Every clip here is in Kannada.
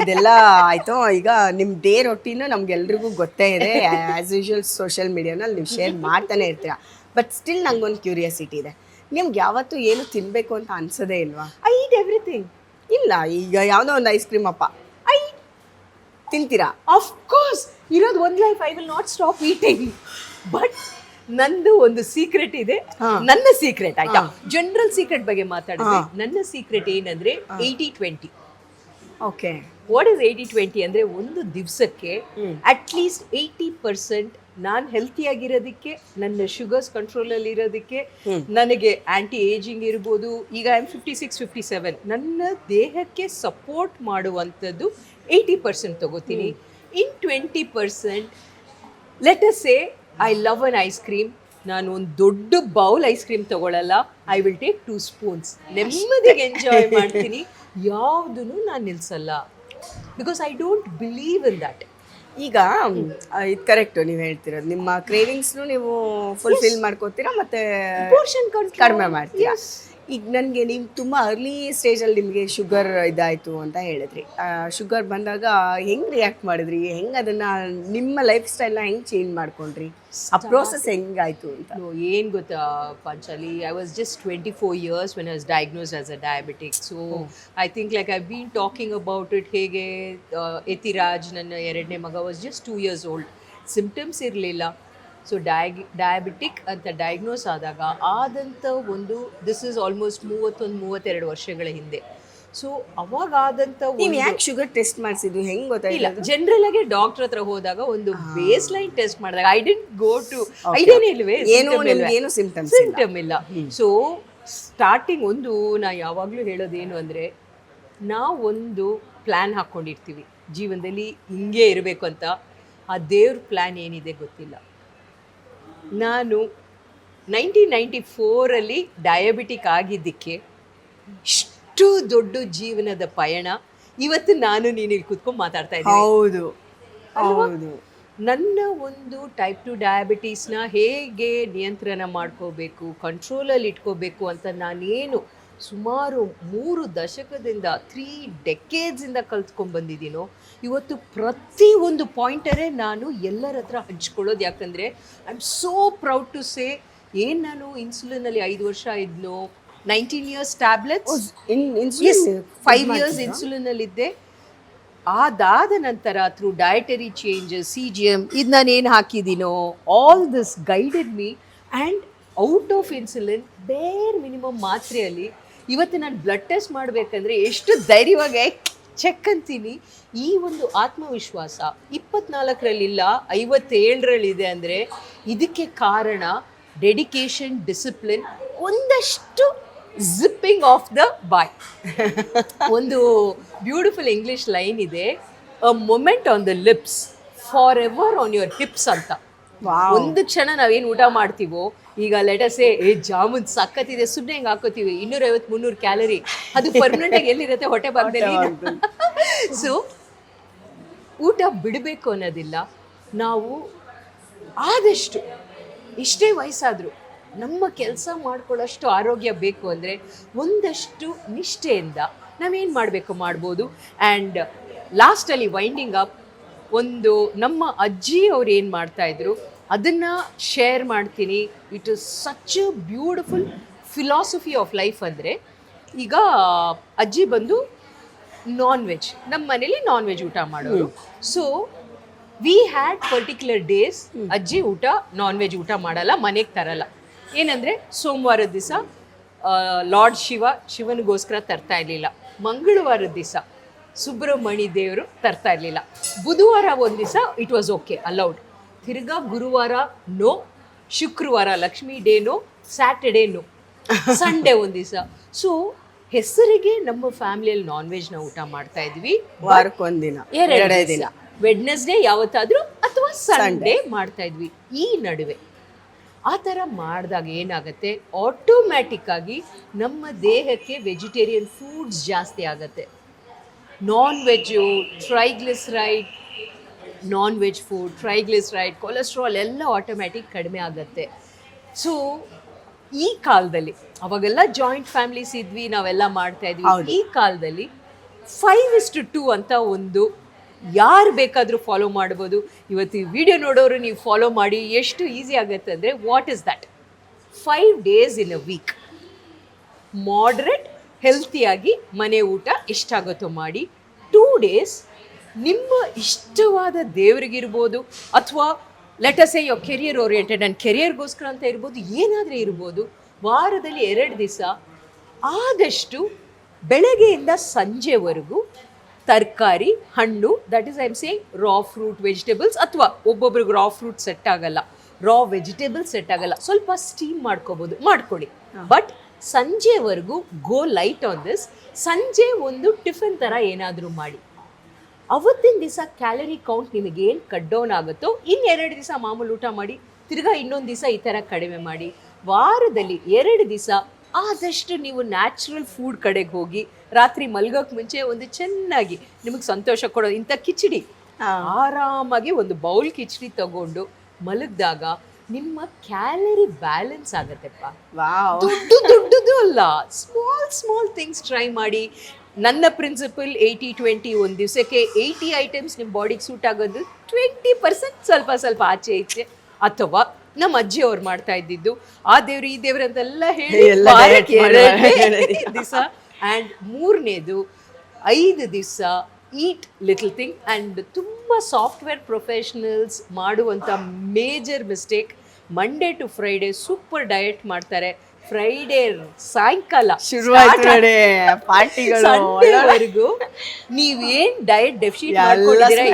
ಇದೆಲ್ಲ ಆಯಿತು. ಈಗ ನಿಮ್ಮ ಡೇ ರೊಟೀನು ನಮ್ಗೆಲ್ರಿಗೂ ಗೊತ್ತೇ ಇದೆ. ಆ್ಯಸ್ ಯೂಶುವಲ್ ಸೋಷಿಯಲ್ ಮೀಡಿಯಾನಲ್ಲಿ ನೀವು ಶೇರ್ ಮಾಡ್ತಾನೆ ಇರ್ತೀರಾ. ಬಟ್ ಸ್ಟಿಲ್ ನಂಗೊಂದು ಕ್ಯೂರಿಯಾಸಿಟಿ ಇದೆ. ನಿಮ್ಗೆ ಯಾವತ್ತೂ ಏನು ತಿನ್ನಬೇಕು ಅಂತ ಅನ್ಸೋದೇ ಇಲ್ವಾ? I eat everything. ಇಲ್ಲ, ಈಗ ಯಾವುದೋ ಒಂದು ಐಸ್ ಕ್ರೀಮ್ ಅಪ್ಪ ಐ ತಿಂತೀರಾ? ಆಫ್ ಕೋರ್ಸ್, ಇರೋದು ಒಂದು life, I will not stop eating. But ನಂದು ಒಂದು ಸೀಕ್ರೆಟ್ ಇದೆ. ನನ್ನ ಸೀಕ್ರೆಟ್ ಆಯ್ತಾ, ಜನರಲ್ ಸೀಕ್ರೆಟ್ ಬಗ್ಗೆ ಮಾತಾಡಿದ್ರೆ ನನ್ನ ಸೀಕ್ರೆಟ್ ಏನಂದ್ರೆ 80-20. ಓಕೆ, ವಾಟ್ ಇಸ್ 80-20 ಅಂದ್ರೆ ಒಂದು ದಿವಸಕ್ಕೆ ಅಟ್ಲೀಸ್ಟ್ 80% ನಾನು ಹೆಲ್ತಿ ಆಗಿರೋದಕ್ಕೆ, ನನ್ನ ಶುಗರ್ಸ್ ಕಂಟ್ರೋಲಲ್ಲಿ ಇರೋದಕ್ಕೆ, ನನಗೆ ಆಂಟಿ ಏಜಿಂಗ್ ಇರ್ಬೋದು, ಈಗ ಐ ಆಮ್ 56-57, ನನ್ನ ದೇಹಕ್ಕೆ ಸಪೋರ್ಟ್ ಮಾಡುವಂಥದ್ದು 80% ತಗೋತೀನಿ. In 20% let us say I love an ice cream. ನಾನು ಒಂದು ದೊಡ್ಡ ಬೌಲ್ ಐಸ್ ಕ್ರೀಮ್ ತಗೊಳ್ಳಲ್ಲ, ಐ ವಿಲ್ ಟೇಕ್ 2 ಸ್ಪೂನ್ಸ್, ನೆಮ್ಮದಿಗೆ ಎಂಜಾಯ್ ಮಾಡ್ತೀನಿ. ಯಾವುದನ್ನು ನಾನು ನಿಲ್ಲಿಸಲ್ಲ, because I don't believe in that. ಈಗ ಇದು ಕರೆಕ್ಟು ನೀವು ಹೇಳ್ತಿರೋದು. ನಿಮ್ಮ ಕ್ರೇವಿಂಗ್ಸ್ನು ನೀವು ಫುಲ್ಫಿಲ್ ಮಾಡ್ಕೋತೀರಾ ಮತ್ತು ಪೋರ್ಷನ್ ಕಡಿಮೆ ಮಾಡ್ತೀರಾ. ಈಗ ನನಗೆ ನೀವು ತುಂಬ ಅರ್ಲಿ ಸ್ಟೇಜಲ್ಲಿ ನಿಮಗೆ ಶುಗರ್ ಇದಾಯಿತು ಅಂತ ಹೇಳಿದ್ರಿ. ಶುಗರ್ ಬಂದಾಗ ಹೆಂಗೆ ರಿಯಾಕ್ಟ್ ಮಾಡಿದ್ರಿ? ಹೆಂಗೆ ಅದನ್ನು ನಿಮ್ಮ ಲೈಫ್ ಸ್ಟೈಲ್ನ ಹೆಂಗೆ ಚೇಂಜ್ ಮಾಡ್ಕೊಂಡ್ರಿ? ಆ ಪ್ರೋಸೆಸ್ ಹೆಂಗಾಯಿತು ಅಂತ? ಏನು ಗೊತ್ತಾ Panchali, I was just 24 years when I was diagnosed as a diabetic. So I think like I've been talking about it. ಹೇಗೆ ಯತಿರಾಜ್ ನನ್ನ ಎರಡನೇ ಮಗ was just 2 years old, symptoms ಇರಲಿಲ್ಲ. ಸೊ ಡಯಾಬಿಟಿಕ್ ಅಂತ ಡಯಾಗ್ನೋಸ್ ಆದಂಥ ಒಂದು ದಿಸ್ ಇಸ್ ಆಲ್ಮೋಸ್ಟ್ 31-32 ವರ್ಷಗಳ ಹಿಂದೆ. ಸೊ ಅವಾಗಾದಂಥ ನೀವು ಯಾಕೆ ಶುಗರ್ ಟೆಸ್ಟ್ ಮಾಡಿಸಿದ್ದು? ಹೆಂಗೆ ಗೊತ್ತಾಯಿಲ್ಲ? ಜನರಲ್ ಆಗಿ ಡಾಕ್ಟರ್ ಹತ್ರ ಹೋದಾಗ ಒಂದು ಬೇಸ್ ಲೈನ್ ಟೆಸ್ಟ್ ಮಾಡಿದಾಗ ಐ ಡಿಂಟ್ ಗೋ ಟು ಐಡಿಯಾನೇ ಇಲ್ವೇ, ಏನು ಸಿಂಟಮ್ ಇಲ್ಲ. ಸೊ ಸ್ಟಾರ್ಟಿಂಗ್ ಒಂದು ನಾ ಯಾವಾಗಲೂ ಹೇಳೋದೇನು ಅಂದರೆ, ನಾವೊಂದು ಪ್ಲ್ಯಾನ್ ಹಾಕ್ಕೊಂಡಿರ್ತೀವಿ ಜೀವನದಲ್ಲಿ ಹಿಂಗೆ ಇರಬೇಕು ಅಂತ. ಆ ದೇವ್ರ ಪ್ಲ್ಯಾನ್ ಏನಿದೆ ಗೊತ್ತಿಲ್ಲ. ನಾನು 1994 ಡಯಾಬಿಟಿಕ್ ಆಗಿದ್ದಕ್ಕೆ ಇಷ್ಟು ದೊಡ್ಡ ಜೀವನದ ಪಯಣ ಇವತ್ತು ನಾನು ನೀನು ಕೂತ್ಕೊಂಡು ಮಾತಾಡ್ತಾ ಇದ್ದೀನಿ. ಹೌದು ಹೌದು. ನನ್ನ ಒಂದು ಟೈಪ್ 2 ಡಯಾಬಿಟೀಸ್ನ ಹೇಗೆ ನಿಯಂತ್ರಣ ಮಾಡ್ಕೋಬೇಕು, ಕಂಟ್ರೋಲಲ್ಲಿ ಇಟ್ಕೋಬೇಕು ಅಂತ ನಾನೇನು ಸುಮಾರು 3 ದಶಕದಿಂದ 3 ಡೆಕೇಡ್ಸಿಂದ ಕಲ್ತ್ಕೊಂಡ್ಬಂದಿದ್ದೀನೋ, ಇವತ್ತು ಪ್ರತಿ ಒಂದು ಪಾಯಿಂಟರೇ ನಾನು ಎಲ್ಲರ ಹತ್ರ ಹಂಚ್ಕೊಳ್ಳೋದು. ಯಾಕಂದರೆ I am so proud to say, ಏನು ನಾನು ಇನ್ಸುಲಿನಲ್ಲಿ 5 ವರ್ಷ ಇದ್ನೋ, 19 years ಟ್ಯಾಬ್ಲೆಟ್ಸ್, 5 years ಇನ್ಸುಲಿನಲ್ಲಿದ್ದೆ. ಅದಾದ ನಂತರ ಥ್ರೂ ಡಯಟರಿ ಚೇಂಜಸ್, CGM, ಇದು ನಾನೇನು ಹಾಕಿದ್ದೀನೋ, all this guided me. And out of insulin bare minimum ಮಾತ್ರೆಯಲ್ಲಿ ಇವತ್ತು ನಾನು ಬ್ಲಡ್ ಟೆಸ್ಟ್ ಮಾಡಬೇಕಂದ್ರೆ ಎಷ್ಟು ಧೈರ್ಯವಾಗಿ ಚೆಕ್ ಅಂತೀನಿ. ಈ ಒಂದು ಆತ್ಮವಿಶ್ವಾಸ 24ರಲ್ಲಿಲ್ಲ, 57ರಲ್ಲಿದೆ ಅಂದರೆ ಇದಕ್ಕೆ ಕಾರಣ ಡೆಡಿಕೇಶನ್, ಡಿಸಿಪ್ಲಿನ್, ಒಂದಷ್ಟು ಜಿಪ್ಪಿಂಗ್ ಆಫ್ ದ ಬಾಯ್. ಒಂದು ಬ್ಯೂಟಿಫುಲ್ ಇಂಗ್ಲಿಷ್ ಲೈನ್ ಇದೆ, a moment on the lips, for ever on your hips ಅಂತ. ಒಂದು ಕ್ಷಣ ನಾವೇನು ಊಟ ಮಾಡ್ತೀವೋ, ಈಗ ಲೆಟಸೇ ಜಾಮೂನ್ ಸಕ್ಕತ್ತಿದೆ, ಸುಮ್ಮನೆ ಹೆಂಗೆ ಹಾಕೋತೀವಿ 250-300 ಕ್ಯಾಲರಿ, ಅದು ಪರ್ಮನೆಂಟಾಗಿ ಎಲ್ಲಿರುತ್ತೆ? ಹೊಟ್ಟೆ ಭಾಗದಲ್ಲಿ. ಸೊ ಊಟ ಬಿಡಬೇಕು ಅನ್ನೋದಿಲ್ಲ. ನಾವು ಆದಷ್ಟು ಎಷ್ಟೇ ವಯಸ್ಸಾದರೂ ನಮ್ಮ ಕೆಲಸ ಮಾಡ್ಕೊಳ್ಳೋಷ್ಟು ಆರೋಗ್ಯ ಬೇಕು ಅಂದರೆ ಒಂದಷ್ಟು ನಿಷ್ಠೆಯಿಂದ ನಾವೇನು ಮಾಡಬೇಕು ಮಾಡ್ಬೋದು. ಆ್ಯಂಡ್ ಲಾಸ್ಟಲ್ಲಿ ವೈಂಡಿಂಗ್ ಅಪ್, ಒಂದು ನಮ್ಮ ಅಜ್ಜಿ ಅವ್ರು ಏನು ಮಾಡ್ತಾಯಿದ್ರು ಅದನ್ನು ಶೇರ್ ಮಾಡ್ತೀನಿ. It is such a beautiful philosophy of life. ಅಂದರೆ ಈಗ ಅಜ್ಜಿ ಬಂದು ನಾನ್ ವೆಜ್, ನಮ್ಮ ಮನೇಲಿ ನಾನ್ ವೆಜ್ ಊಟ ಮಾಡೋರು. So we had particular days ಅಜ್ಜಿ ನಾನ್ ವೆಜ್ ಊಟ ಮಾಡಲ್ಲ, ಮನೆಗೆ ತರಲ್ಲ. ಏನಂದರೆ ಸೋಮವಾರದ ದಿವಸ ಲಾರ್ಡ್ ಶಿವನಿಗೋಸ್ಕರ ತರ್ತಾ ಇರಲಿಲ್ಲ, ಮಂಗಳವಾರದ ದಿವಸ ಸುಬ್ರಹ್ಮಣ್ಯ ದೇವರು ತರ್ತಾ ಇರಲಿಲ್ಲ, ಬುಧವಾರ ಒಂದು ದಿವಸ ಇಟ್ ವಾಸ್ ಓಕೆ ಅಲೌಡ್, ತಿರ್ಗಾ ಗುರುವಾರ ನೋ, ಶುಕ್ರವಾರ ಲಕ್ಷ್ಮೀ ಡೇ ನೋ, ಸ್ಯಾಟರ್ಡೇ ನೋ, ಸಂಡೇ ಒಂದು ದಿವಸ. ಸೊ ಹೆಸರಿಗೆ ನಮ್ಮ ಫ್ಯಾಮಿಲಿಯಲ್ಲಿ ನಾನ್ ವೆಜ್ನ ಊಟ ಮಾಡ್ತಾ ಇದ್ವಿ, ವಾರಕ್ಕೊಂದಿನ, 2 ದಿನ, ವೆಡ್ನೆಸ್ಡೇ ಯಾವತ್ತಾದರೂ ಅಥವಾ ಸಂಡೇ ಮಾಡ್ತಾ ಇದ್ವಿ. ಈ ನಡುವೆ ಆ ಥರ ಮಾಡಿದಾಗ ಏನಾಗುತ್ತೆ, ಆಟೋಮ್ಯಾಟಿಕ್ ಆಗಿ ನಮ್ಮ ದೇಹಕ್ಕೆ ವೆಜಿಟೇರಿಯನ್ ಫುಡ್ಸ್ ಜಾಸ್ತಿ ಆಗುತ್ತೆ. Non veg, triglyceride, non veg food, triglyceride, cholesterol ಎಲ್ಲ ಆಟೋಮ್ಯಾಟಿಕ್ ಕಡಿಮೆ ಆಗುತ್ತೆ. ಸೊ ಈ ಕಾಲದಲ್ಲಿ, ಅವಾಗೆಲ್ಲ ಜಾಯಿಂಟ್ ಫ್ಯಾಮಿಲೀಸ್ ಇದ್ವಿ, ನಾವೆಲ್ಲ ಮಾಡ್ತಾ ಇದ್ವಿ. ಈ ಕಾಲದಲ್ಲಿ 5:2 ಅಂತ ಒಂದು ಯಾರು ಬೇಕಾದರೂ ಫಾಲೋ ಮಾಡ್ಬೋದು. ಇವತ್ತು ಈ ವಿಡಿಯೋ ನೋಡೋರು ನೀವು ಫಾಲೋ ಮಾಡಿ. ಎಷ್ಟು ಈಸಿ ಆಗುತ್ತೆ ಅಂದರೆ, what is that? 5 days in a week moderate ಹೆಲ್ತಿಯಾಗಿ ಮನೆ ಊಟ ಎಷ್ಟಾಗುತ್ತೋ ಮಾಡಿ. 2 days ನಿಮ್ಮ ಇಷ್ಟವಾದ ದೇವರಿಗಿರ್ಬೋದು, ಅಥವಾ let's a your career oriented and ಕೆರಿಯರ್ಗೋಸ್ಕರ ಅಂತ ಇರ್ಬೋದು, ಏನಾದರೂ ಇರ್ಬೋದು. ವಾರದಲ್ಲಿ 2 ದಿವಸ ಆದಷ್ಟು ಬೆಳಗ್ಗೆಯಿಂದ ಸಂಜೆವರೆಗೂ ತರಕಾರಿ, ಹಣ್ಣು, that is I am saying raw fruit, vegetables, ಅಥವಾ ಒಬ್ಬೊಬ್ರಿಗೆ ರಾ ಫ್ರೂಟ್ ಸೆಟ್ ಆಗಲ್ಲ, ರಾ ವೆಜಿಟೇಬಲ್ಸ್ ಸೆಟ್ ಆಗಲ್ಲ, ಸ್ವಲ್ಪ ಸ್ಟೀಮ್ ಮಾಡ್ಕೊಳ್ಳಿ. ಬಟ್ ಸಂಜೆವರೆಗೂ ಗೋ ಲೈಟ್ ಆನ್ ದಿಸ್. ಸಂಜೆ ಒಂದು ಟಿಫಿನ್ ಥರ ಏನಾದರೂ ಮಾಡಿ. ಅವತ್ತಿನ ದಿವಸ ಕ್ಯಾಲರಿ ಕೌಂಟ್ ನಿಮಗೆ ಏನು ಕಟ್ ಡೌನ್ ಆಗುತ್ತೋ, 2 ದಿವಸ ಮಾಮೂಲು ಊಟ ಮಾಡಿ, ತಿರ್ಗಾ ಇನ್ನೊಂದು ದಿವಸ ಈ ಥರ ಕಡಿಮೆ ಮಾಡಿ. ವಾರದಲ್ಲಿ 2 ದಿವಸ ಆದಷ್ಟು ನೀವು ನ್ಯಾಚುರಲ್ ಫುಡ್ ಕಡೆಗೆ ಹೋಗಿ, ರಾತ್ರಿ ಮಲ್ಗೋಕೆ ಮುಂಚೆ ಒಂದು ಚೆನ್ನಾಗಿ ನಿಮಗೆ ಸಂತೋಷ ಕೊಡೋ ಇಂಥ ಕಿಚಡಿ, ಆರಾಮಾಗಿ ಒಂದು ಬೌಲ್ ಕಿಚಡಿ ತಗೊಂಡು ಮಲಗಿದಾಗ ನಿಮ್ಮ ಕ್ಯಾಲರಿ ಬ್ಯಾಲೆನ್ಸ್ ಆಗತ್ತೆಪ್ಪ. ದೊಡ್ಡದು ಅಲ್ಲ, ಸ್ಮಾಲ್ ಥಿಂಗ್ಸ್ ಟ್ರೈ ಮಾಡಿ. ನನ್ನ ಪ್ರಿನ್ಸಿಪಲ್ 80-20. ಒಂದು ದಿವಸಕ್ಕೆ 80 ಐಟಮ್ಸ್ ನಿಮ್ಮ ಬಾಡಿಗೆ ಸೂಟ್ ಆಗೋದು, 20% ಸ್ವಲ್ಪ ಆಚೆ ಈಚೆ. ಅಥವಾ ನಮ್ಮ ಅಜ್ಜಿ ಅವ್ರು ಮಾಡ್ತಾ ಇದ್ದಿದ್ದು, ಆ ದೇವ್ರು ಈ ದೇವ್ರು ಅಂತೆಲ್ಲ ಹೇಳಿ ದಿವಸ. ಆ್ಯಂಡ್ 3ನೇದು 5 ದಿವಸ ಈಟ್ ಲಿಟಲ್ ಥಿಂಗ್. ಆ್ಯಂಡ್ ತುಂಬ ಸಾಫ್ಟ್ವೇರ್ ಪ್ರೊಫೆಷನಲ್ಸ್ ಮಾಡುವಂಥ major mistake, Monday to Friday super diet ಮಾಡ್ತಾರೆ. ಫ್ರೈಡೇ ಸಾಯಂಕಾಲ ಸಂಡೇವರೆಗೂ ನೀವೇನ್ ಡಯಟ್ ಡೆಫಿಸಿಟ್ ಮಾಡ್ಕೊಂಡಿದ್ದೀರಾ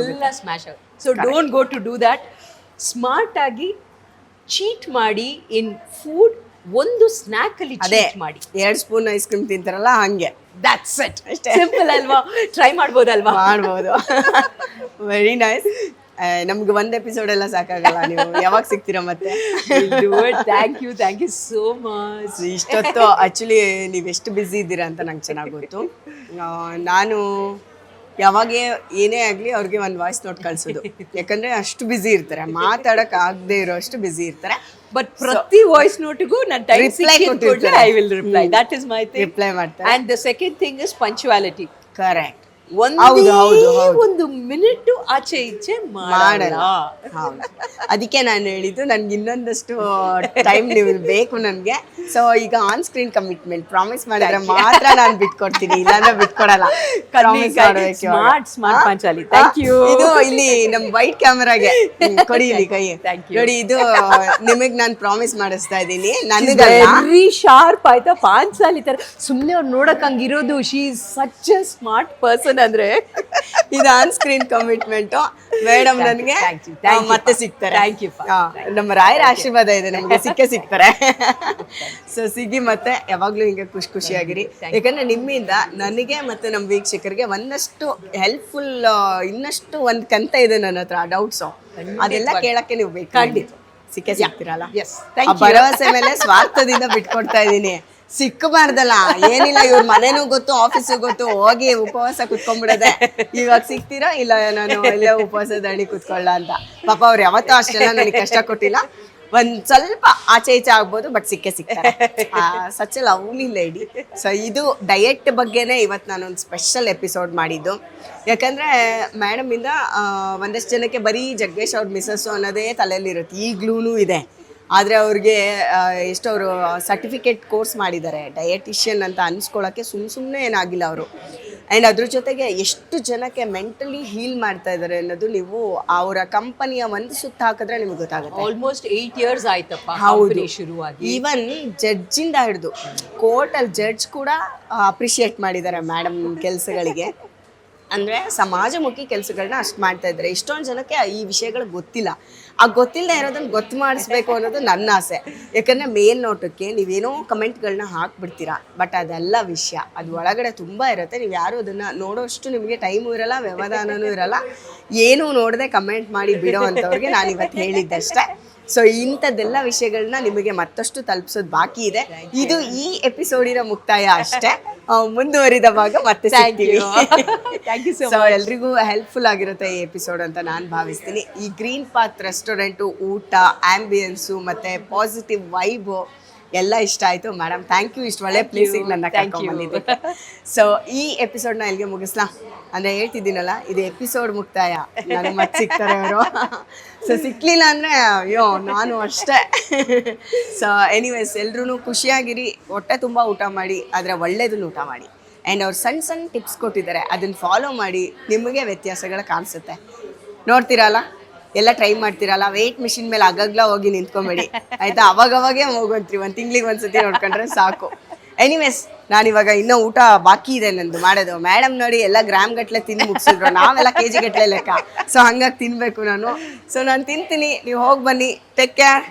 ಎಲ್ಲ ಸ್ಮ್ಯಾಶ್ ಆಗುತ್ತೆ. So don't go to do that. Smart ಆಗಿ ಚೀಟ್ ಮಾಡಿ ಇನ್ ಫುಡ್. ಒಂದು ಸ್ನ್ಯಾಕ್ ಅಲ್ಲಿ ಚೀಟ್ ಮಾಡಿ. 2 ಸ್ಪೂನ್ ಐಸ್ ಕ್ರೀಮ್ ತಿಂತಾರಲ್ಲ ಹಂಗೆ. That's it. ಸಿಂಪಲ್ ಅಲ್ವಾ? ಟ್ರೈ ಮಾಡ್ಬೋದಲ್ವಾ? ಮಾಡ್ಬೋದು. Very nice. ನಮ್ಗೆ ಒಂದು ಎಪಿಸೋಡ್ ಎಲ್ಲ ಸಾಕಾಗಲ್ಲ. ನೀವು ಯಾವಾಗ ಸಿಗ್ತೀರಾ ಮತ್ತೆ? Thank you so much. ಇಷ್ಟೊತ್ತು ಆ್ಯಕ್ಚುಲಿ ನೀವು ಎಷ್ಟು ಬ್ಯುಸಿ ಇದ್ದೀರಾ ಅಂತ ನಂಗೆ ಚೆನ್ನಾಗಿ ಗೊತ್ತು. ನಾನು ಯಾವಾಗ ಏನೇ ಆಗಲಿ ಅವ್ರಿಗೆ ಒಂದು ವಾಯ್ಸ್ ನೋಟ್ ಕಳಿಸೋದು, ಯಾಕಂದರೆ ಅಷ್ಟು ಬ್ಯುಸಿ ಇರ್ತಾರೆ, ಮಾತಾಡೋಕೆ ಆಗದೆ ಇರೋ ಅಷ್ಟು ಬ್ಯುಸಿ ಇರ್ತಾರೆ. ಬಟ್ ಪ್ರತಿ ವಾಯ್ಸ್ ನೋಟಿಗೂ ನಾನು ಟೈಮ್ ಸಿಕ್ಕಿದ್ರೆ I will reply. That is my thing. Reply ಮಾಡ್ತಾರೆ. And the second thing is punctuality. Correct. ಒಂದು ಮಿನಿಟ್ ಆಚೆ ಈಚೆ ಮಾಡಲ್ಲ. ಅದಕ್ಕೆ ನಾನು ಹೇಳಿದ್ದು, ನನ್ಗೆ ಇನ್ನೊಂದಷ್ಟು ಟೈಮ್ ನೀವು ಬೇಕು ನನಗೆ. ಸೊ ಈಗ ಆನ್ ಸ್ಕ್ರೀನ್ ಕಮಿಟ್ಮೆಂಟ್ ಪ್ರಾಮಿಸ್ ಮಾಡಿದ್ರೆ ಮಾತ್ರ ನಾನು ಬಿಟ್ಕೊಡ್ತೀನಿ, ಇಲ್ಲಾಂದ್ರೆ ಬಿಟ್ಕೊಡಲ್ಲ. ಸ್ಮಾರ್ಟ್ ಪಂಚಾಲಿ. Thank you. ಇದು ಇಲ್ಲಿ ನಮ್ ವೈಟ್ ಕ್ಯಾಮರಾಗೆ ಕೊಡಿ, ಇಲ್ಲಿ ಕೈ ನೋಡಿ. ಇದು ನಿಮಗ್ ನಾನು ಪ್ರಾಮಿಸ್ ಮಾಡಿಸ್ತಾ ಇದ್ದೀನಿ. ವೆರಿ ಶಾರ್ಪ್ ಆಯ್ತಾ ಪಾಂಚಾಲಿ ತರ. ಸುಮ್ನೆ ಅವ್ರು ನೋಡಕ್ ಹಂಗಿರೋದು. She is such a smart person. ಅಂದ್ರೆ ಇದು ಆನ್ ಸ್ಕ್ರೀನ್ ಕಮಿಟ್ಮೆಂಟ್. ಮೇಡಮ್ ನನಗೆ ಮತ್ತೆ ಸಿಗ್ತಾರೆ. ನಮ್ಮ ರಾಯರ ಆಶೀರ್ವಾದ ಇದೆ, ನಮ್ಗೆ ಸಿಗ್ತಾರೆ. ಸೊ ಸಿಗಿ ಮತ್ತೆ ಯಾವಾಗ್ಲೂ ಹಿಂಗೆ ಖುಷಿಯಾಗಿರಿ. ಯಾಕಂದ್ರೆ ನಿಮ್ಮಿಂದ ನನಗೆ ಮತ್ತೆ ನಮ್ಮ ವೀಕ್ಷಕರಿಗೆ ಒಂದಷ್ಟು ಹೆಲ್ಪ್ಫುಲ್, ಇನ್ನಷ್ಟು ಒಂದು ಕಂತ ಇದೆ ನನ್ನ ಹತ್ರ ಡೌಟ್ಸ್. ಅದೆಲ್ಲ ಕೇಳಕ್ಕೆ ನೀವು ಬೇಕು. ಖಂಡಿತ ಸಿಗ್ತೀರಲ್ಲ? ಭರವಸೆ ಮೇಲೆ ಸ್ವಾರ್ಥದಿಂದ ಬಿಟ್ಕೊಡ್ತಾ ಇದ್ದೀನಿ. ಸಿಕ್ಕಬಾರ್ದಲ್ಲ, ಏನಿಲ್ಲ. ಇವ್ರ ಮನೆನೂ ಗೊತ್ತು, ಆಫೀಸು ಗೊತ್ತು, ಹೋಗಿ ಉಪವಾಸ ಕುತ್ಕೊಂಡ್ಬಿಡೋದೆ. ಇವಾಗ ಸಿಗ್ತೀರಾ? ಇಲ್ಲ, ನಾನು ಇಲ್ಲೇ ಉಪವಾಸ ದಣಿ ಕುತ್ಕೊಳ್ಳ ಅಂತ. ಪಾಪ ಅವ್ರು ಯಾವತ್ತೂ ಅಷ್ಟೆಲ್ಲ ನನಗೆ ಕಷ್ಟ ಕೊಟ್ಟಿಲ್ಲ. ಒಂದ್ ಸ್ವಲ್ಪ ಆಚೆ ಈಚೆ ಆಗ್ಬೋದು, ಬಟ್ ಸಿಗ್ತಾರೆ. Such A lovely lady. So ಇದು ಡಯಟ್ ಬಗ್ಗೆನೇ ಇವತ್ತು ನಾನೊಂದು ಸ್ಪೆಷಲ್ ಎಪಿಸೋಡ್ ಮಾಡಿದ್ದು. ಯಾಕಂದರೆ ಮೇಡಮಿಂದ ಒಂದಷ್ಟು ಜನಕ್ಕೆ ಬರೀ ಜಗ್ಗೇಶ್ ಅವ್ರ ಮಿಸ್ಸಸ್ಸು ಅನ್ನೋದೇ ತಲೆಯಲ್ಲಿರುತ್ತೆ, ಈಗ್ಲೂ ಇದೆ. ಆದರೆ ಅವ್ರಿಗೆ ಎಷ್ಟು ಅವರು ಸರ್ಟಿಫಿಕೇಟ್ ಕೋರ್ಸ್ ಮಾಡಿದ್ದಾರೆ ಡಯಟಿಷಿಯನ್ ಅಂತ ಅನ್ಸ್ಕೊಳ್ಳೋಕ್ಕೆ ಸುಮ್ಮನೆ ಏನಾಗಿಲ್ಲ ಅವರು. ಆ್ಯಂಡ್ ಅದ್ರ ಜೊತೆಗೆ ಎಷ್ಟು ಜನಕ್ಕೆ ಮೆಂಟಲಿ ಹೀಲ್ ಮಾಡ್ತಾ ಇದ್ದಾರೆ ಅನ್ನೋದು ನೀವು ಅವರ ಕಂಪನಿಯ ಒಂದು ಸುತ್ತ ಹಾಕಿದ್ರೆ ನಿಮ್ಗೆ ಗೊತ್ತಾಗುತ್ತೆ. ಆಲ್ಮೋಸ್ಟ್ 8 years ಆಯ್ತಪ್ಪ. ಹೌದು, ಶುರುವಾಗಿ. ಈವನ್ ಜಡ್ಜಿಂದ ಹಿಡಿದು ಕೋರ್ಟಲ್ಲಿ ಜಡ್ಜ್ ಕೂಡ ಅಪ್ರಿಷಿಯೇಟ್ ಮಾಡಿದ್ದಾರೆ ಮೇಡಮ್ ಕೆಲಸಗಳಿಗೆ. ಅಂದರೆ ಸಮಾಜಮುಖಿ ಕೆಲಸಗಳನ್ನ ಅಷ್ಟು ಮಾಡ್ತಾ ಇದ್ದಾರೆ. ಇಷ್ಟೊಂದು ಜನಕ್ಕೆ ಈ ವಿಷಯಗಳು ಗೊತ್ತಿಲ್ಲ. ಆ ಗೊತ್ತಿಲ್ಲದೆ ಇರೋದನ್ನು ಗೊತ್ತು ಮಾಡಿಸ್ಬೇಕು ಅನ್ನೋದು ನನ್ನ ಆಸೆ. ಯಾಕಂದರೆ ಮೇಲ್ನೋಟಕ್ಕೆ ನೀವೇನೋ ಕಮೆಂಟ್ಗಳನ್ನ ಹಾಕ್ಬಿಡ್ತೀರಾ, ಬಟ್ ಅದೆಲ್ಲ ವಿಷಯ, ಅದು ಒಳಗಡೆ ತುಂಬ ಇರುತ್ತೆ. ನೀವು ಯಾರು ಅದನ್ನು ನೋಡೋಷ್ಟು ನಿಮಗೆ ಟೈಮು ಇರಲ್ಲ, ವ್ಯವಧಾನವೂ ಇರಲ್ಲ. ಏನೂ ನೋಡದೆ ಕಮೆಂಟ್ ಮಾಡಿ ಬಿಡೋ ಅಂಥವ್ರಿಗೆ ನಾನು ಇವತ್ತು ಹೇಳಿದ್ದಷ್ಟೇ. ಸೊ ಇಂಥದ್ದೆಲ್ಲ ವಿಷಯಗಳನ್ನ ನಿಮಗೆ ಮತ್ತಷ್ಟು ತಲುಪಿಸೋದು ಬಾಕಿ ಇದೆ. ಇದು ಈ ಎಪಿಸೋಡಿನ ಮುಕ್ತಾಯ ಅಷ್ಟೇ. ಮುಂದುವರಿದ ಭಾಗ ಮತ್ತೆ ಸಿಗ್ತೀವಿ. ಸೊ ಎಲ್ರಿಗೂ ಹೆಲ್ಪ್ಫುಲ್ ಆಗಿರುತ್ತೆ ಈ ಎಪಿಸೋಡ್ ಅಂತ ನಾನು ಭಾವಿಸ್ತೀನಿ. ಈ ಗ್ರೀನ್ ಪಾತ್ ರೆಸ್ಟೋರೆಂಟು ಊಟ, ಆ್ಯಂಬಿಯನ್ಸು ಮತ್ತು ಪಾಸಿಟಿವ್ ವೈಬು ಎಲ್ಲ ಇಷ್ಟ ಆಯಿತು ಮೇಡಮ್. ಥ್ಯಾಂಕ್ ಯು, ಇಷ್ಟು ಒಳ್ಳೆ ಪ್ಲೇಸಿಗೆ ನನ್ನ ಕರ್ಕೊಂಡ್ಬಂದಿದ್ದಕ್ಕೆ. ಸೊ ಈ ಎಪಿಸೋಡ್ನ ಇಲ್ಲಿಗೆ ಮುಗಿಸ್ಲಾ ಅಂದರೆ ಹೇಳ್ತಿದ್ದೀನಲ್ಲ, ಇದು ಎಪಿಸೋಡ್ ಮುಕ್ತಾಯ, ನನಗೆ ಮತ್ತೆ ಸಿಗ್ತಾರೆ ಅವರು. ಸೊ ಸಿಕ್ಕಲಿಲ್ಲ ಅಂದರೆ ಅಯ್ಯೋ ನಾನು ಅಷ್ಟೇ. ಸೊ ಎನಿವೇಸ್, ಎಲ್ರೂ ಖುಷಿಯಾಗಿರಿ, ಹೊಟ್ಟೆ ತುಂಬ ಊಟ ಮಾಡಿ, ಆದರೆ ಒಳ್ಳೇದನ್ನು ಊಟ ಮಾಡಿ. ಆ್ಯಂಡ್ ಅವ್ರು ಸಣ್ಣ ಸಣ್ಣ ಟಿಪ್ಸ್ ಕೊಟ್ಟಿದ್ದಾರೆ, ಅದನ್ನು ಫಾಲೋ ಮಾಡಿ, ನಿಮಗೆ ವ್ಯತ್ಯಾಸಗಳು ಕಾಣಿಸುತ್ತೆ. ನೋಡ್ತೀರಲ್ಲ, ಎಲ್ಲ ಟ್ರೈ ಮಾಡ್ತೀರಲ್ಲ, ವೆಯ್ಟ್ ಮಿಷಿನ್ ಮೇಲೆ ಅಗಗ್ಲ ಹೋಗಿ ನಿಂತ್ಕೊಂಬೇಡಿ ಆಯಿತಾ. ಅವಾಗವಾಗೇ ಹೋಗೋಂತ್ರಿ, ಒಂದು ತಿಂಗ್ಳಿಗೆ ಒಂದ್ಸತಿ ನೋಡ್ಕೊಂಡ್ರೆ ಸಾಕು. ಎನಿವೇಸ್, ನಾನಿವಾಗ ಇನ್ನೂ ಊಟ ಬಾಕಿ ಇದೆ ನಂದು ಮಾಡೋದು. ಮೇಡಮ್ ನೋಡಿ ಎಲ್ಲ ಗ್ರಾಮ್ ಗಟ್ಟಲೆ ತಿಂದು ಮುಗಿಸಿದ್ರು, ನಾವೆಲ್ಲ KG ಗಟ್ಟಲೆ ಲೆಕ್ಕ. ಸೊ ಹಂಗಾಗಿ ತಿನ್ನಬೇಕು ನಾನು. ಸೊ ನಾನು ತಿಂತೀನಿ, ನೀವು ಹೋಗಿ ಬನ್ನಿ. Take care.